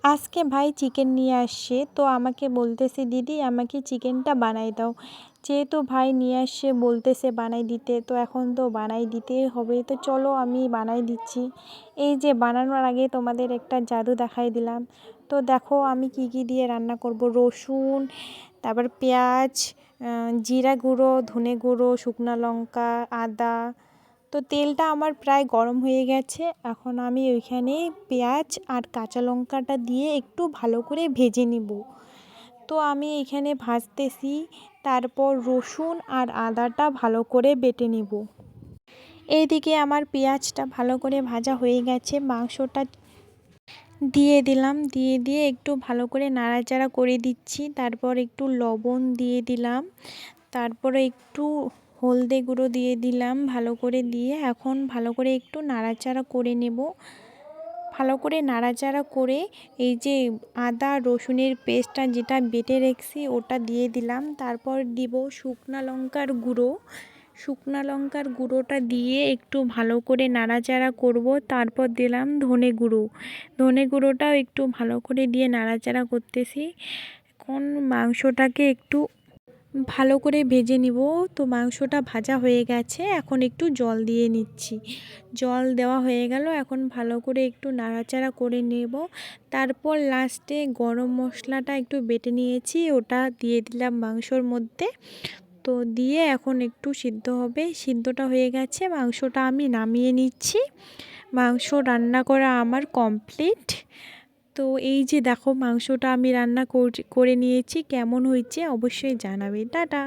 আজকে ভাই চিকেন নিয়ে আসছে, তো আমাকে বলতেছে দিদি আমাকে চিকেনটা বানাই দাও। যেহেতু ভাই নিয়ে আসছে বলতেছে বানাই দিতে, তো এখন তো বানাই দিতেই হবে, তো চলো আমি বানাই দিচ্ছি। এই যে বানানোর আগে তোমাদের একটা জাদু দেখাই দিলাম। তো দেখো আমি কি কি দিয়ে রান্না করব। রসুন, তারপর পেঁয়াজ, জিরা গুঁড়ো, ধনে গুঁড়ো, শুকনো লঙ্কা, আদা। তো তেলটা আমার প্রায় গরম হয়ে গেছে, এখন আমি ওইখানে পেঁয়াজ আর কাঁচা লঙ্কাটা দিয়ে একটু ভালো করে ভেজে নিব। তো আমি এখানে ভাজতেছি, তারপর রসুন আর আদাটা ভালো করে বেটে নিব। এইদিকে আমার পেঁয়াজটা ভালো করে ভাজা হয়ে গেছে, মাংসটা দিয়ে দিলাম, দিয়ে একটু ভালো করে নাড়াচাড়া করে দিচ্ছি। তারপর একটু লবণ দিয়ে দিলাম, তারপরে একটু হলদে গুঁড়ো দিয়ে দিলাম, ভালো করে দিয়ে এখন ভালো করে একটু নাড়াচাড়া করে নেব। ভালো করে নাড়াচাড়া করে এই যে আদা রসুনের পেস্টটা যেটা বেটে রেখেছি ওটা দিয়ে দিলাম। তারপর দিব শুকনা লঙ্কার গুঁড়োটা দিয়ে একটু ভালো করে নাড়াচাড়া করব। তারপর দিলাম ধনে গুঁড়োটাও একটু ভালো করে দিয়ে নাড়াচাড়া করতেছি। এখন মাংসটাকে একটু ভালো করে ভেজে নিব। তো মাংসটা ভাজা হয়ে গেছে, এখন একটু জল দিয়ে নিচ্ছি। জল দেওয়া হয়ে গেল, এখন ভালো করে একটু নাড়াচাড়া করে নেব। তারপর লাস্টে গরম মশলাটা একটু বেটে নিয়েছি, ওটা দিয়ে দিলাম মাংসর মধ্যে। তো দিয়ে এখন একটু সিদ্ধ হবে, সিদ্ধটা হয়ে গেছে, মাংসটা আমি নামিয়ে নিচ্ছি। মাংস রান্না করা আমার কমপ্লিট। তো এই যে দেখো মাংসটা আমি রান্না করে নিয়েছি, কেমন হয়েছে অবশ্যই জানাবে। টাটা।